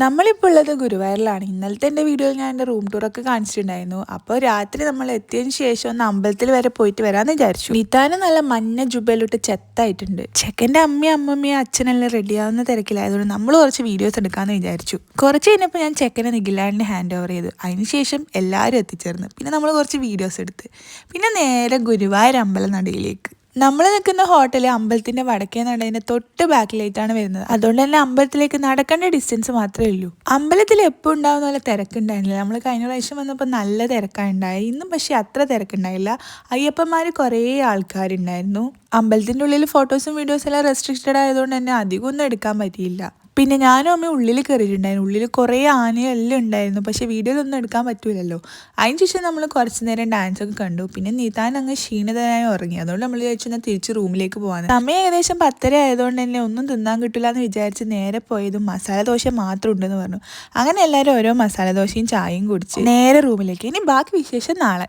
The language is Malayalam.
നമ്മളിപ്പോൾ ഉള്ളത് ഗുരുവായൂരിലാണ്. ഇന്നലത്തെ എൻ്റെ വീഡിയോയിൽ ഞാൻ എൻ്റെ റൂം ടൂറൊക്കെ കാണിച്ചിട്ടുണ്ടായിരുന്നു. അപ്പോൾ രാത്രി നമ്മൾ എത്തിയതിന് ശേഷം ഒന്ന് അമ്പലത്തിൽ വരെ പോയിട്ട് വരാമെന്ന് വിചാരിച്ചു. നിതാനും നല്ല മഞ്ഞ ജുബയിലിട്ട് ചെത്തായിട്ടുണ്ട്. ചെക്കൻ്റെ അമ്മയും അച്ഛനെല്ലാം റെഡിയാവുന്ന തിരക്കിലായതുകൊണ്ട് നമ്മൾ കുറച്ച് വീഡിയോസ് എടുക്കാമെന്ന് വിചാരിച്ചു. കുറച്ച് കഴിഞ്ഞപ്പോൾ ഞാൻ ചെക്കനെ നിഖിലാൻഡിന് ഹാൻഡ് ഓവർ ചെയ്തു. അതിനുശേഷം എല്ലാവരും എത്തിച്ചേർന്ന്. പിന്നെ നമ്മൾ കുറച്ച് വീഡിയോസ് എടുത്ത്. പിന്നെ നേരെ ഗുരുവായൂർ അമ്പലം നടയിലേക്ക്. നമ്മൾ നിൽക്കുന്ന ഹോട്ടൽ അമ്പലത്തിന്റെ വടക്കേ നടയിന്റെ തൊട്ട് ബാക്കിലായിട്ടാണ് വരുന്നത്. അതുകൊണ്ട് തന്നെ അമ്പലത്തിലേക്ക് നടക്കേണ്ട ഡിസ്റ്റൻസ് മാത്രമേ ഉള്ളൂ. അമ്പലത്തിൽ എപ്പോൾ ഉണ്ടാവുന്ന പോലെ തിരക്കുണ്ടായിരുന്നില്ല. നമ്മൾ കഴിഞ്ഞ പ്രാവശ്യം വന്നപ്പോൾ നല്ല തിരക്കായുണ്ടായി. ഇന്നും പക്ഷേ അത്ര തിരക്കുണ്ടായില്ല. അയ്യപ്പന്മാർ കുറേ ആൾക്കാരുണ്ടായിരുന്നു. അമ്പലത്തിന്റെ ഉള്ളിൽ ഫോട്ടോസും വീഡിയോസും എല്ലാം റെസ്ട്രിക്റ്റഡ് ആയതുകൊണ്ട് തന്നെ അധികം ഒന്നും എടുക്കാൻ പറ്റിയില്ല. പിന്നെ ഞാനും അമ്മ ഉള്ളിൽ കയറിയിട്ടുണ്ടായിരുന്നു. ഉള്ളിൽ കുറേ ആനയെല്ലാം ഉണ്ടായിരുന്നു. പക്ഷേ വീഡിയോയിലൊന്നും എടുക്കാൻ പറ്റൂലല്ലോ. അതിന് ശേഷം നമ്മൾ കുറച്ച് നേരം ഡാൻസൊക്കെ കണ്ടു. പിന്നെ നീതാൻ അങ്ങ് ക്ഷീണിതനായി ഉറങ്ങി. അതുകൊണ്ട് നമ്മൾ വിചാരിച്ചു തിരിച്ച് റൂമിലേക്ക് പോകാൻ. സമയം ഏകദേശം 10:30 ആയതുകൊണ്ട് തന്നെ ഒന്നും തിന്നാൻ കിട്ടില്ല എന്ന് വിചാരിച്ച് നേരെ പോയതും മസാല ദോശ മാത്രം ഉണ്ടെന്ന് പറഞ്ഞു. അങ്ങനെ എല്ലാവരും ഓരോ മസാല ദോശയും ചായയും കുടിച്ച് നേരെ റൂമിലേക്ക്. ഇനി ബാക്കി വിശേഷം നാളെ.